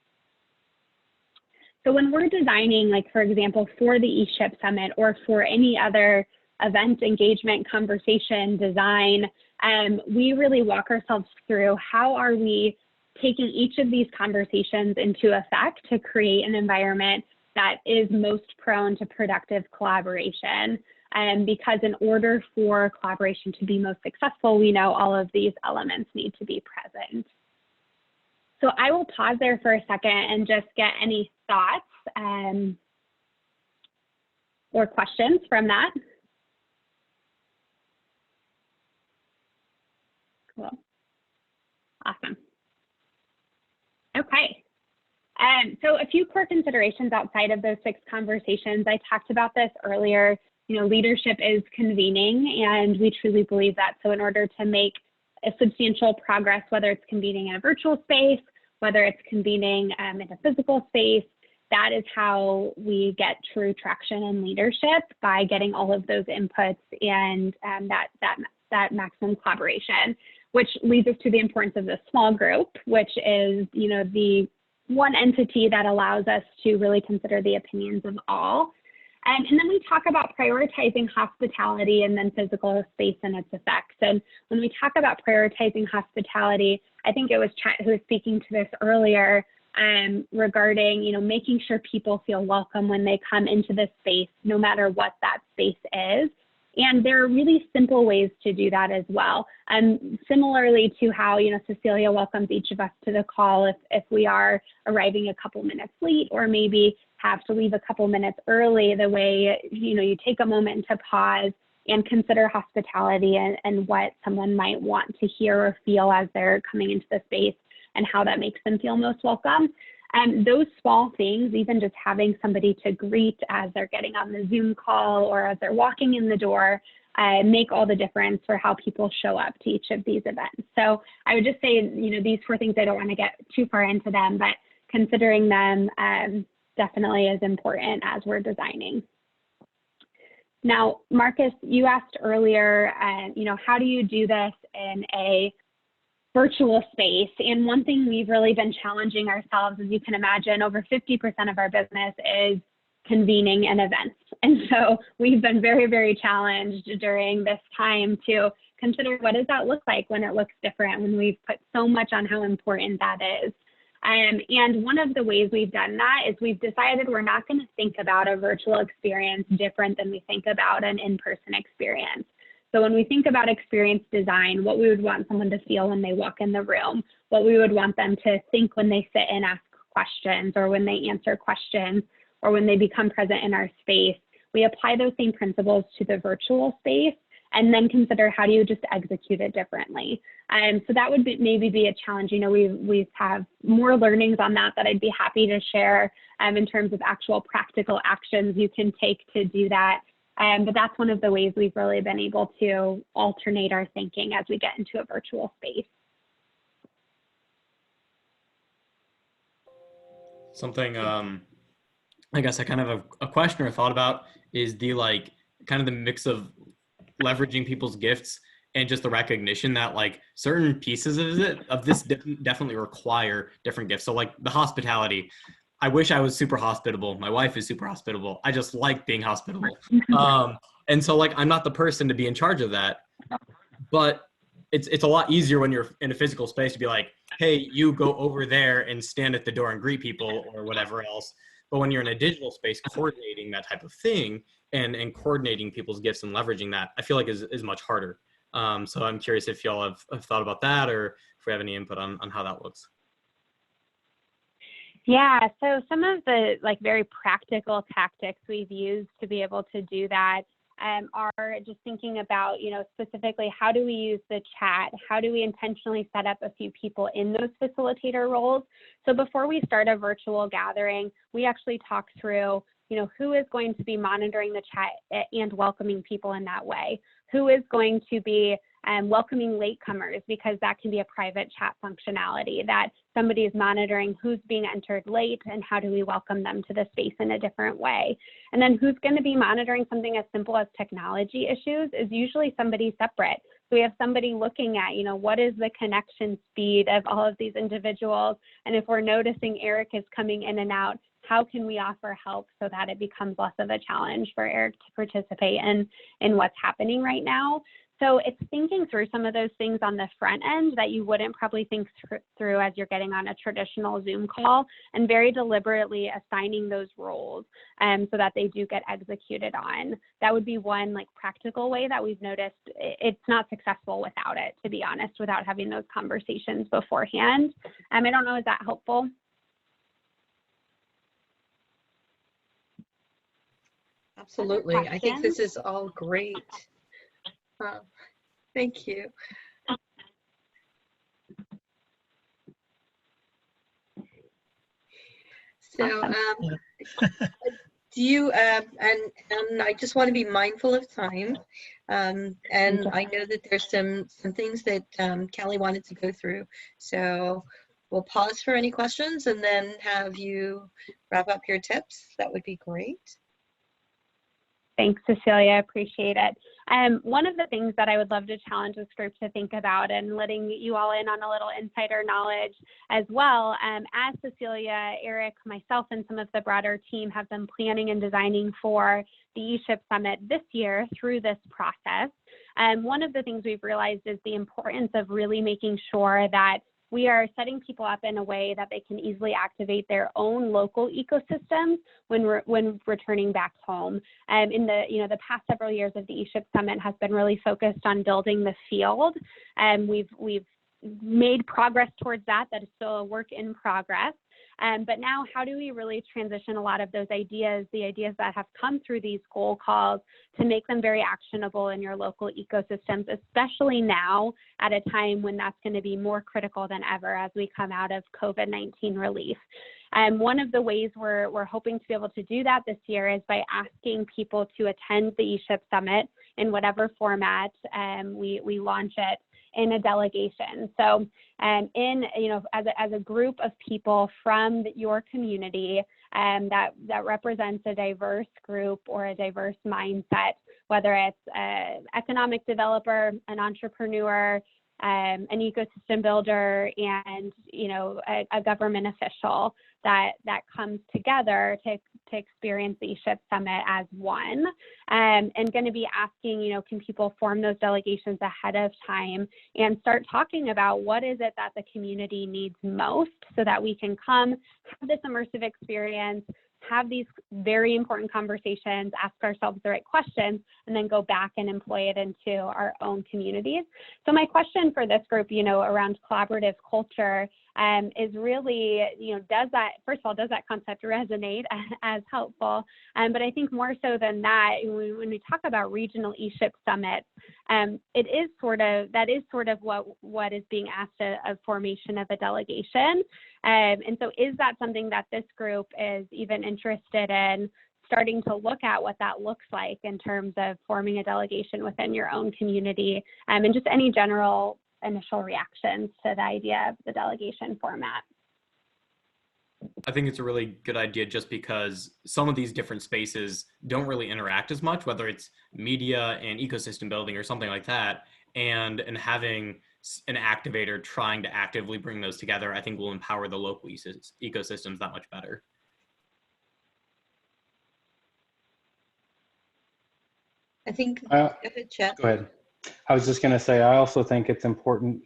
So when we're designing, like for example, for the ESHIP Summit or for any other event, engagement, conversation, design, we really walk ourselves through how are we taking each of these conversations into effect to create an environment that is most prone to productive collaboration. Because in order for collaboration to be most successful, we know all of these elements need to be present. So I will pause there for a second and just get any thoughts or questions from that. Cool. Awesome. Okay. So a few core considerations outside of those 6 conversations. I talked about this earlier. leadership is convening, and we truly believe that. So in order to make a substantial progress, whether it's convening in a virtual space, whether it's convening in a physical space, that is how we get true traction in leadership, by getting all of those inputs and that maximum collaboration, which leads us to the importance of the small group, which is, the one entity that allows us to really consider the opinions of all. And then we talk about prioritizing hospitality and then physical space and its effects. And when we talk about prioritizing hospitality, I think it was Chet who was speaking to this earlier, regarding, making sure people feel welcome when they come into the space, no matter what that space is. And there are really simple ways to do that as well. Similarly to how, Cecilia welcomes each of us to the call if we are arriving a couple minutes late, or maybe have to leave a couple minutes early, the way, you take a moment to pause and consider hospitality and what someone might want to hear or feel as they're coming into the space, and how that makes them feel most welcome. Those small things, even just having somebody to greet as they're getting on the Zoom call or as they're walking in the door, make all the difference for how people show up to each of these events. So I would just say, these 4 things, I don't want to get too far into them, but considering them definitely is important as we're designing. Now, Marcus, you asked earlier, how do you do this in a virtual space? And one thing we've really been challenging ourselves, as you can imagine, over 50% of our business is convening an event. And so we've been very, very challenged during this time to consider, what does that look like when it looks different, when we've put so much on how important that is. And one of the ways we've done that is we've decided we're not going to think about a virtual experience different than we think about an in-person experience. So when we think about experience design, what we would want someone to feel when they walk in the room, what we would want them to think when they sit and ask questions, or when they answer questions, or when they become present in our space, we apply those same principles to the virtual space, and then consider, how do you just execute it differently? So that would maybe be a challenge. We have more learnings on that I'd be happy to share in terms of actual practical actions you can take to do that. But that's one of the ways we've really been able to alternate our thinking as we get into a virtual space. Something I guess I kind of have a question or thought about is the kind of the mix of leveraging people's gifts and just the recognition that certain pieces of this definitely require different gifts. So the hospitality, I wish I was super hospitable. My wife is super hospitable. I just like being hospitable. And so I'm not the person to be in charge of that, but it's a lot easier when you're in a physical space to be like, hey, you go over there and stand at the door and greet people or whatever else. But when you're in a digital space, coordinating that type of thing and coordinating people's gifts and leveraging that, I feel like is much harder. So I'm curious if y'all have thought about that, or if we have any input on how that looks. Yeah, so some of the very practical tactics we've used to be able to do that are just thinking about, specifically, how do we use the chat? How do we intentionally set up a few people in those facilitator roles? So before we start a virtual gathering, we actually talk through, who is going to be monitoring the chat and welcoming people in that way? Who is going to be welcoming latecomers, because that can be a private chat functionality, that somebody is monitoring who's being entered late and how do we welcome them to the space in a different way. And then who's going to be monitoring something as simple as technology issues is usually somebody separate. So we have somebody looking at, what is the connection speed of all of these individuals? And if we're noticing Eric is coming in and out, how can we offer help so that it becomes less of a challenge for Eric to participate in what's happening right now? So it's thinking through some of those things on the front end that you wouldn't probably think through as you're getting on a traditional Zoom call, and very deliberately assigning those roles so that they do get executed on. That would be one practical way that we've noticed it's not successful without it, to be honest, without having those conversations beforehand. I don't know, is that helpful? Absolutely. I think this is all great. Thank you. So Do you, and I just want to be mindful of time. And I know that there's some things that Kelly wanted to go through. So we'll pause for any questions and then have you wrap up your tips. That would be great. Thanks, Cecilia. Appreciate it. One of the things that I would love to challenge this group to think about, and letting you all in on a little insider knowledge as well, as Cecilia, Eric, myself, and some of the broader team have been planning and designing for the ESHIP Summit this year through this process. One of the things we've realized is the importance of really making sure that we are setting people up in a way that they can easily activate their own local ecosystems when returning back home. In the past several years of the ESHIP Summit has been really focused on building the field. We've made progress towards that. That is still a work in progress. But now, how do we really transition a lot of those ideas, the ideas that have come through these goal calls, to make them very actionable in your local ecosystems, especially now at a time when that's going to be more critical than ever as we come out of COVID-19 relief. One of the ways we're hoping to be able to do that this year is by asking people to attend the ESHIP Summit in whatever format we launch it, in a delegation. So as a group of people from your community that represents a diverse group or a diverse mindset, whether it's an economic developer, an entrepreneur, an ecosystem builder, and a government official that comes together to experience the ESHIP Summit as one, and going to be asking, can people form those delegations ahead of time and start talking about what is it that the community needs most, so that we can come, have this immersive experience, have these very important conversations, ask ourselves the right questions, and then go back and employ it into our own communities. So my question for this group, around collaborative culture is really, does that concept resonate as helpful? But I think more so than that, when we talk about regional ESHIP summits, that is sort of what is being asked of formation of a delegation. And so is that something that this group is even interested in starting to look at what that looks like in terms of forming a delegation within your own community, and just any general initial reactions to the idea of the delegation format? I think it's a really good idea, just because some of these different spaces don't really interact as much, whether it's media and ecosystem building or something like that. And having an activator trying to actively bring those together, I think will empower the local ecosystems that much better. I think, go ahead, Chet. Go ahead. I was just going to say, I also think it's important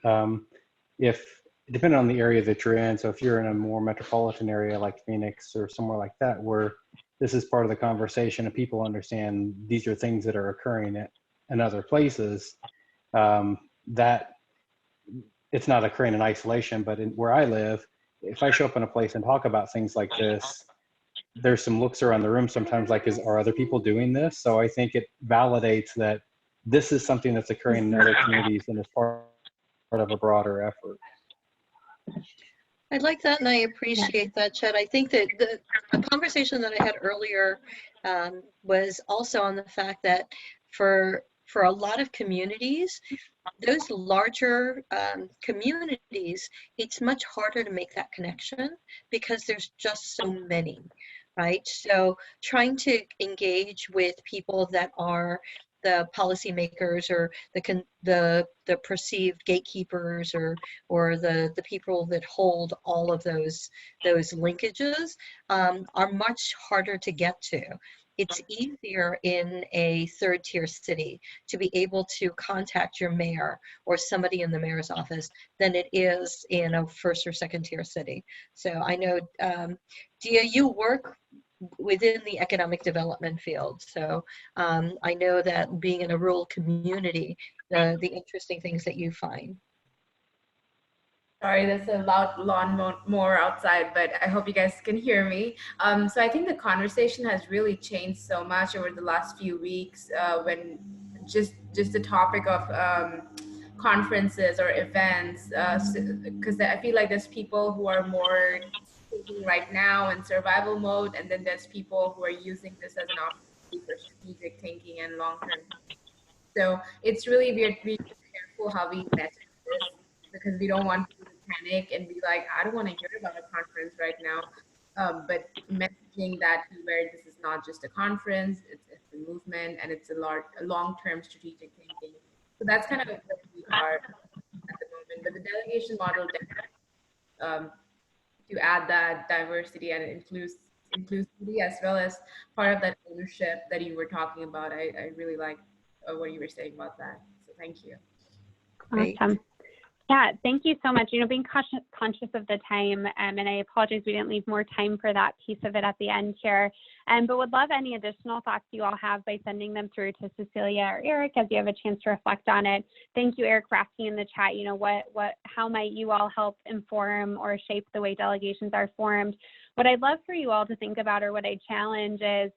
depending on the area that you're in. So if you're in a more metropolitan area like Phoenix or somewhere like that, where this is part of the conversation and people understand these are things that are occurring in other places, that it's not occurring in isolation. But where I live, if I show up in a place and talk about things like this, there's some looks around the room sometimes like, are other people doing this? So I think it validates that this is something that's occurring in other communities and is part of a broader effort. I like that, and I appreciate that, Chet. I think that the conversation that I had earlier was also on the fact that for a lot of communities, those larger communities, it's much harder to make that connection because there's just so many, right? So trying to engage with people that are the policymakers or the perceived gatekeepers or the people that hold all of those linkages are much harder to get to. It's easier in a third-tier city to be able to contact your mayor or somebody in the mayor's office than it is in a first or second-tier city. So I know, Dia, you work within the economic development field. So I know that being in a rural community, the interesting things that you find. Sorry, there's a loud lawnmower outside, but I hope you guys can hear me. So I think the conversation has really changed so much over the last few weeks when just the topic of conferences or events, because I feel like there's people who are more thinking right now in survival mode, and then there's people who are using this as an opportunity for strategic thinking and long-term. So it's really weird to be careful how we message this, because we don't want people to panic and be like, I don't want to hear about a conference right now. But messaging that where this is not just a conference, it's a movement, and it's a long-term strategic thinking. So that's kind of where we are at the moment. But the delegation model, to add that diversity and inclusivity, as well as part of that ownership that you were talking about. I really like what you were saying about that. So thank you. Great. Awesome. Yeah, thank you so much. Being conscious of the time, and I apologize we didn't leave more time for that piece of it at the end here. But would love any additional thoughts you all have by sending them through to Cecilia or Eric as you have a chance to reflect on it. Thank you, Eric, for asking in the chat, how might you all help inform or shape the way delegations are formed? What I'd love for you all to think about, or what I challenge, is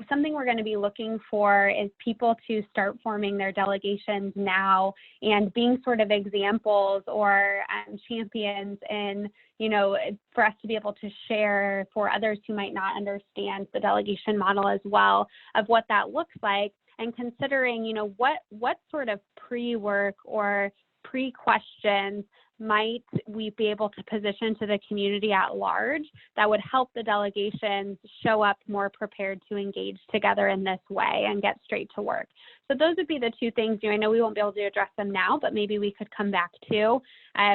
something we're going to be looking for is people to start forming their delegations now and being sort of examples or champions in, for us to be able to share for others who might not understand the delegation model as well, of what that looks like, and considering, what sort of pre-work or pre-questions might we be able to position to the community at large that would help the delegations show up more prepared to engage together in this way and get straight to work. So those would be the two things. I know we won't be able to address them now, but maybe we could come back to.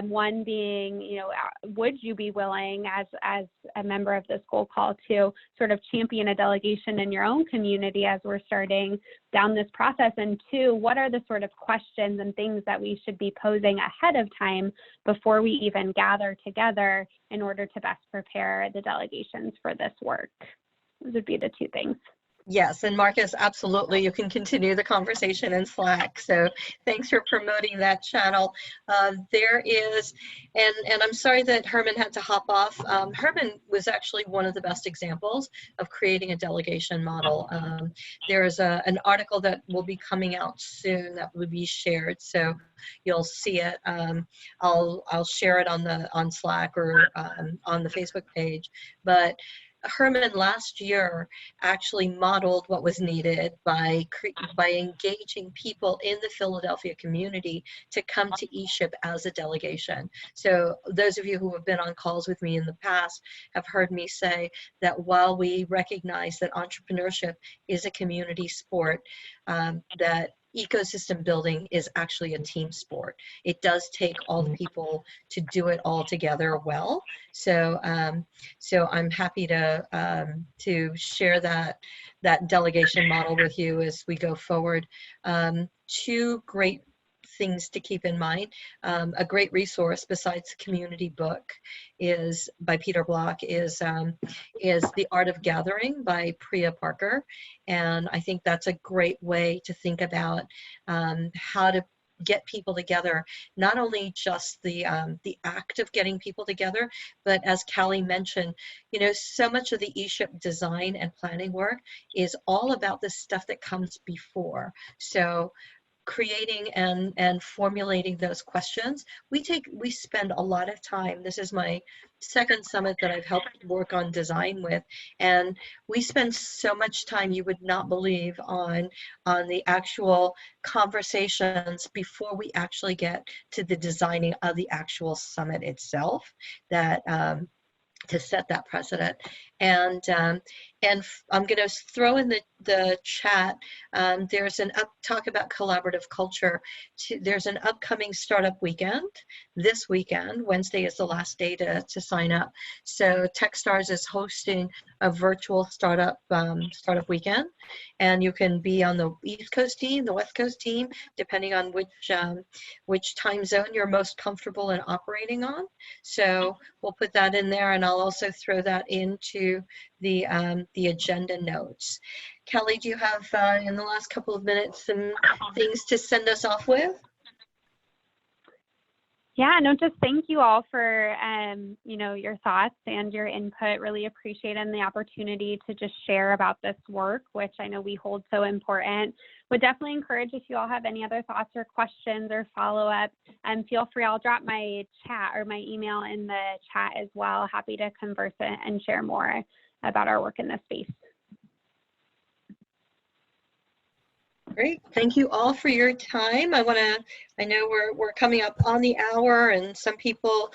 One being, would you be willing as a member of this goal call to sort of champion a delegation in your own community as we're starting down this process? And two, what are the sort of questions and things that we should be posing ahead of time before we even gather together in order to best prepare the delegations for this work? Those would be the two things. Yes, and Marcus, absolutely, you can continue the conversation in Slack. So thanks for promoting that channel. There is, and I'm sorry that Herman had to hop off. Herman was actually one of the best examples of creating a delegation model. There's an article that will be coming out soon that will be shared, so you'll see it. I'll share it on Slack or on the Facebook page, but Herman last year actually modeled what was needed by engaging people in the Philadelphia community to come to ESHIP as a delegation. So those of you who have been on calls with me in the past have heard me say that while we recognize that entrepreneurship is a community sport, that ecosystem building is actually a team sport. It does take all the people to do it all together well. So, so I'm happy to share that delegation model with you as we go forward. Two great things to keep in mind. A great resource besides the community book is by Peter Block is The Art of Gathering by Priya Parker. And I think that's a great way to think about how to get people together, not only just the act of getting people together, but as Callie mentioned, so much of the ESHIP design and planning work is all about the stuff that comes before. So creating and formulating those questions, we spend a lot of time. This is my second summit that I've helped work on design with, and we spend so much time you would not believe on the actual conversations before we actually get to the designing of the actual summit itself, that to set that precedent. And I'm going to throw in the chat, there's talk about collaborative culture. There's an upcoming startup weekend this weekend. Wednesday is the last day to sign up. So Techstars is hosting a virtual startup weekend, and you can be on the East Coast team, the West Coast team, depending on which time zone you're most comfortable in operating on. So we'll put that in there, and I'll also throw that into the agenda notes. Kelly, do you have in the last couple of minutes some things to send us off with? Yeah, no, just thank you all for, you know, your thoughts and your input. Really appreciate it and the opportunity to just share about this work, which I know we hold so important. Would definitely encourage if you all have any other thoughts or questions or follow-up, feel free. I'll drop my chat or my email in the chat as well. Happy to converse and share more about our work in this space. Great. Thank you all for your time. I know we're coming up on the hour, and some people,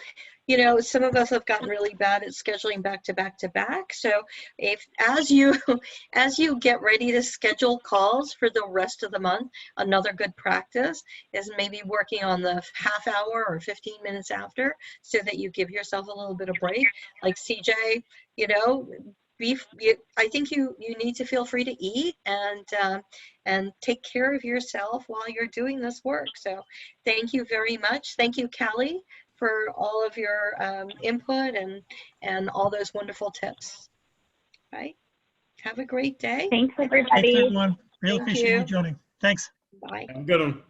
you know, some of us have gotten really bad at scheduling back to back to back. So as you get ready to schedule calls for the rest of the month, another good practice is maybe working on the half hour or 15 minutes after, so that you give yourself a little bit of break. Like CJ, you know, I think you need to feel free to eat and take care of yourself while you're doing this work. So thank you very much. Thank you, Callie, for all of your input and all those wonderful tips. Right? Have a great day. Thanks, everybody. Thanks, everyone. Really Thank appreciate you you. joining. Thanks. Bye. Have a good one.